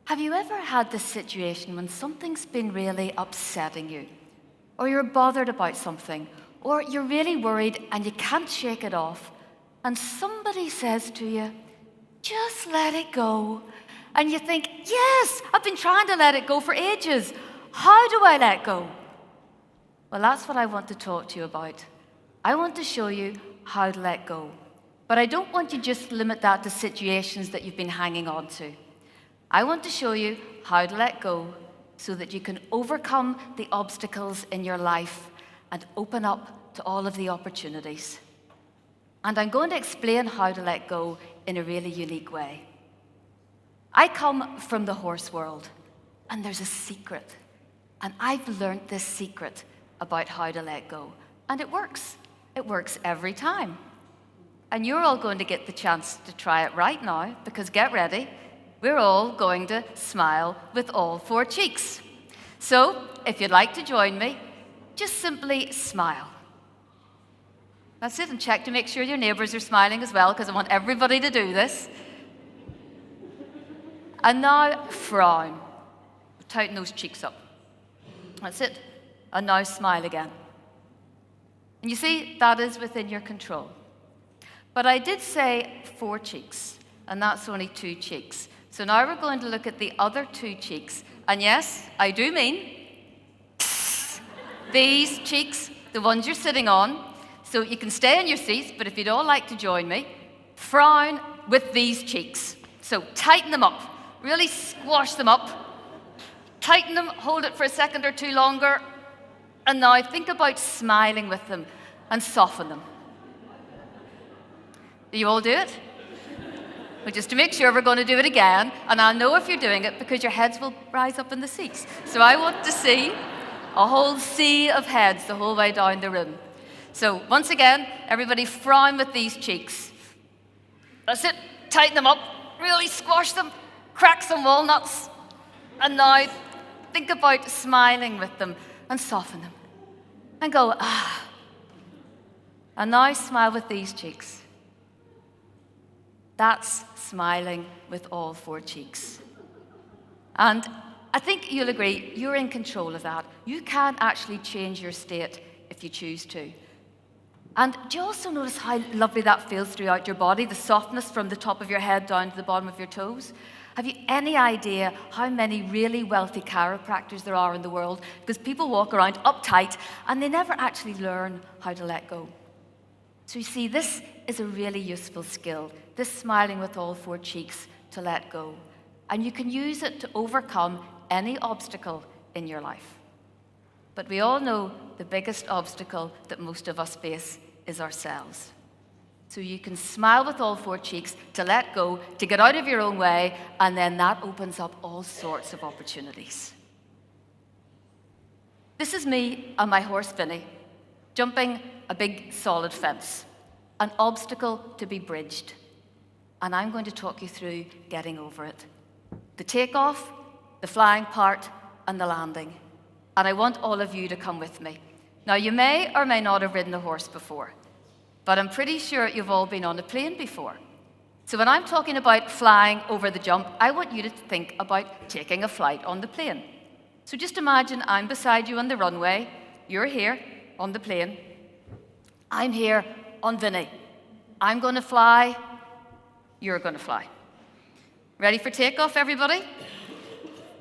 Have you ever had this situation when something's been really upsetting you, or you're bothered about something, or you're really worried and you can't shake it off, and somebody says to you, just let it go. And you think, yes, I've been trying to let it go for ages. How do I let go? Well, that's what I want to talk to you about. I want to show you how to let go. But I don't want you to just limit that to situations that you've been hanging on to. I want to show you how to let go so that you can overcome the obstacles in your life and open up to all of the opportunities. And I'm going to explain how to let go in a really unique way. I come from the horse world, and there's a secret. And I've learned this secret about how to let go. And it works. It works every time. And you're all going to get the chance to try it right now, because get ready. We're all going to smile with all four cheeks. So, if you'd like to join me, just simply smile. That's it, and check to make sure your neighbours are smiling as well, because I want everybody to do this. And now, frown. Tighten those cheeks up. That's it. And now smile again. And you see, that is within your control. But I did say four cheeks, and that's only two cheeks. So now we're going to look at the other two cheeks. And yes, I do mean these cheeks, the ones you're sitting on. So you can stay in your seats, but if you'd all like to join me, frown with these cheeks. So tighten them up, really squash them up. Tighten them, hold it for a second or two longer, and now think about smiling with them and soften them. Do you all do it? Well, just to make sure, we're going to do it again, and I'll know if you're doing it because your heads will rise up in the seats. So I want to see a whole sea of heads the whole way down the room. So once again, everybody frown with these cheeks. That's it. Tighten them up, really squash them, crack some walnuts, and now think about smiling with them and soften them. And go, ah. And now smile with these cheeks. That's smiling with all four cheeks. And I think you'll agree, you're in control of that. You can actually change your state if you choose to. And do you also notice how lovely that feels throughout your body, the softness from the top of your head down to the bottom of your toes? Have you any idea how many really wealthy chiropractors there are in the world? Because people walk around uptight and they never actually learn how to let go. So you see, this is a really useful skill, this smiling with all four cheeks to let go. And you can use it to overcome any obstacle in your life. But we all know the biggest obstacle that most of us face is ourselves. So you can smile with all four cheeks to let go, to get out of your own way, and then that opens up all sorts of opportunities. This is me and my horse Vinny, jumping a big solid fence, an obstacle to be bridged. And I'm going to talk you through getting over it. The takeoff, the flying part, and the landing. And I want all of you to come with me. Now, you may or may not have ridden a horse before, but I'm pretty sure you've all been on a plane before. So when I'm talking about flying over the jump, I want you to think about taking a flight on the plane. So just imagine I'm beside you on the runway, you're here on the plane, I'm here on Vinny. I'm going to fly, you're going to fly. Ready for takeoff, everybody?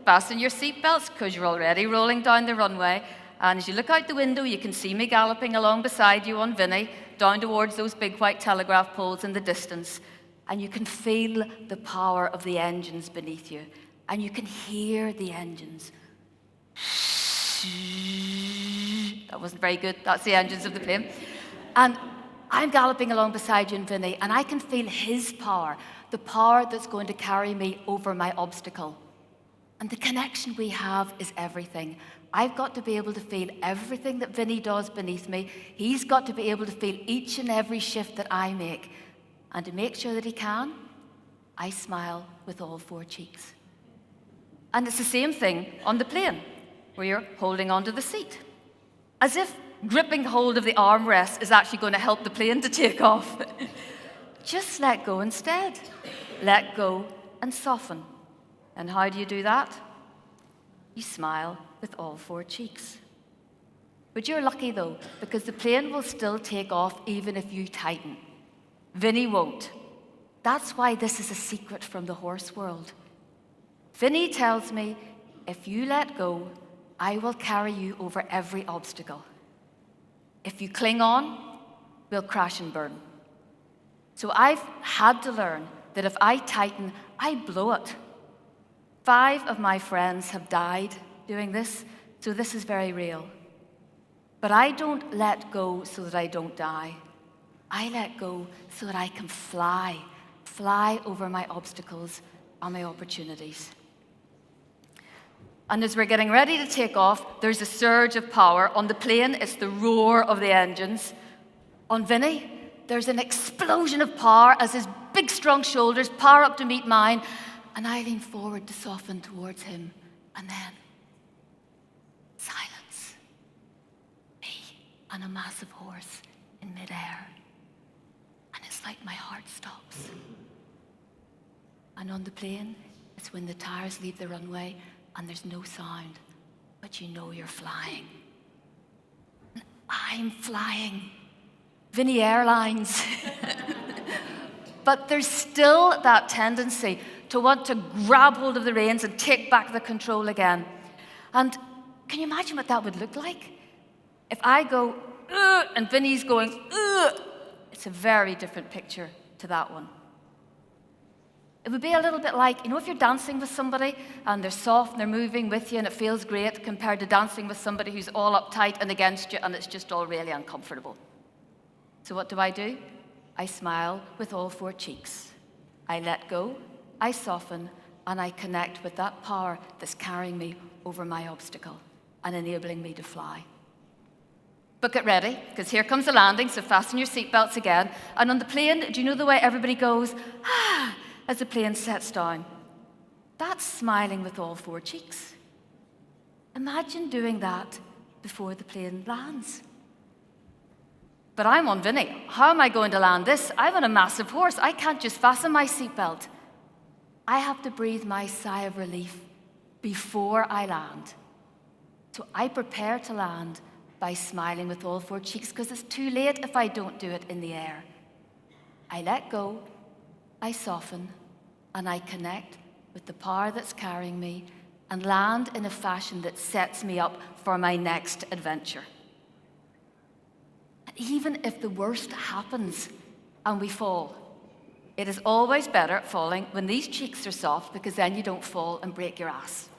Fasten your seatbelts because you're already rolling down the runway. And as you look out the window, you can see me galloping along beside you on Vinny, down towards those big white telegraph poles in the distance. And you can feel the power of the engines beneath you. And you can hear the engines. That wasn't very good. That's the engines of the plane. And I'm galloping along beside you and Vinny, and I can feel his power, the power that's going to carry me over my obstacle. And the connection we have is everything. I've got to be able to feel everything that Vinny does beneath me. He's got to be able to feel each and every shift that I make. And to make sure that he can, I smile with all four cheeks. And it's the same thing on the plane, where you're holding onto the seat. As if gripping hold of the armrest is actually going to help the plane to take off. Just let go instead. Let go and soften. And how do you do that? You smile with all four cheeks. But you're lucky though, because the plane will still take off even if you tighten. Vinny won't. That's why this is a secret from the horse world. Vinny tells me, if you let go, I will carry you over every obstacle. If you cling on, we'll crash and burn. So I've had to learn that if I tighten, I blow it. 5 of my friends have died doing this, so this is very real. But I don't let go so that I don't die. I let go so that I can fly over my obstacles and my opportunities. And as we're getting ready to take off, there's a surge of power. On the plane, it's the roar of the engines. On Vinny, there's an explosion of power as his big, strong shoulders power up to meet mine, and I lean forward to soften towards him. And then, silence. Me and a massive horse in midair. And it's like my heart stops. And on the plane, it's when the tires leave the runway and there's no sound, but you know you're flying. And I'm flying. Vinny Airlines. But there's still that tendency to want to grab hold of the reins and take back the control again. And can you imagine what that would look like? If I go, and Vinny's going, it's a very different picture to that one. It would be a little bit like, if you're dancing with somebody and they're soft and they're moving with you and it feels great compared to dancing with somebody who's all uptight and against you and it's just all really uncomfortable. So what do? I smile with all four cheeks. I let go, I soften, and I connect with that power that's carrying me over my obstacle and enabling me to fly. But get ready, because here comes the landing, so fasten your seatbelts again. And on the plane, do you know the way everybody goes, as the plane sets down? That's smiling with all four cheeks. Imagine doing that before the plane lands. But I'm on Vinny. How am I going to land this? I'm on a massive horse. I can't just fasten my seatbelt. I have to breathe my sigh of relief before I land. So I prepare to land by smiling with all four cheeks, because it's too late if I don't do it in the air. I let go, I soften, and I connect with the power that's carrying me and land in a fashion that sets me up for my next adventure. And even if the worst happens and we fall, it is always better at falling when these cheeks are soft, because then you don't fall and break your ass.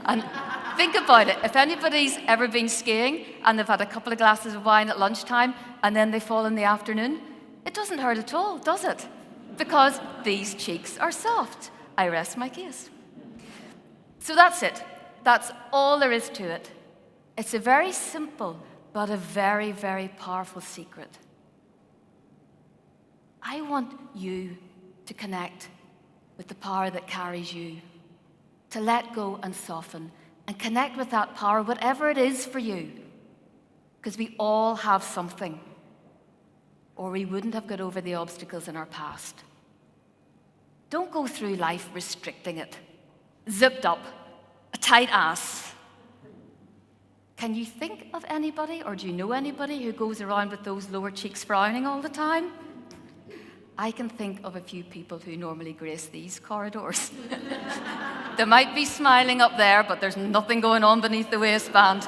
And think about it. If anybody's ever been skiing and they've had a couple of glasses of wine at lunchtime and then they fall in the afternoon, it doesn't hurt at all, does it? Because these cheeks are soft. I rest my case. So that's it. That's all there is to it. It's a very simple but a very, very powerful secret. I want you to connect with the power that carries you, to let go and soften and connect with that power, whatever it is for you, because we all have something, or we wouldn't have got over the obstacles in our past. Don't go through life restricting it, zipped up, a tight ass. Can you think of anybody, or do you know anybody who goes around with those lower cheeks frowning all the time? I can think of a few people who normally grace these corridors. They might be smiling up there, but there's nothing going on beneath the waistband.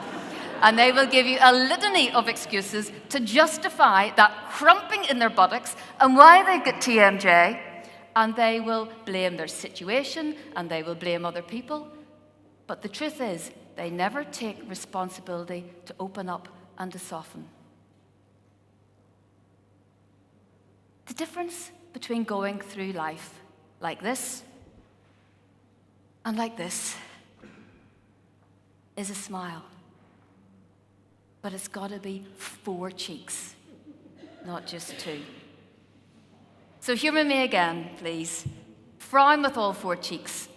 And they will give you a litany of excuses to justify that crumping in their buttocks and why they've got TMJ. And they will blame their situation and they will blame other people. But the truth is, they never take responsibility to open up and to soften. The difference between going through life like this and like this is a smile. But it's got to be 4 cheeks, not just 2. So humor me again, please. Frown with all 4 cheeks.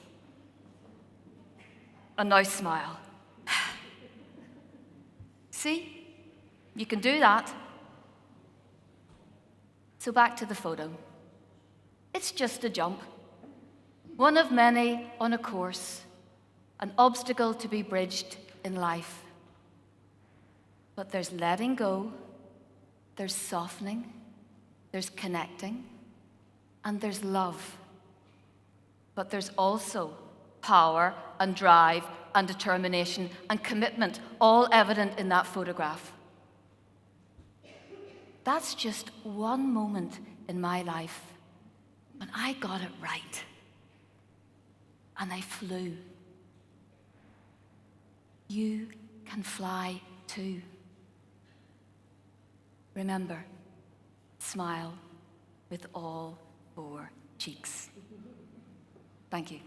And now smile. See? You can do that. So back to the photo. It's just a jump. one of many on a course, an obstacle to be bridged in life. But there's letting go, there's softening, there's connecting, and there's love. But there's also power and drive and determination and commitment, all evident in that photograph. That's just one moment in my life when I got it right. And I flew. You can fly too. Remember, smile with all 4 cheeks. Thank you.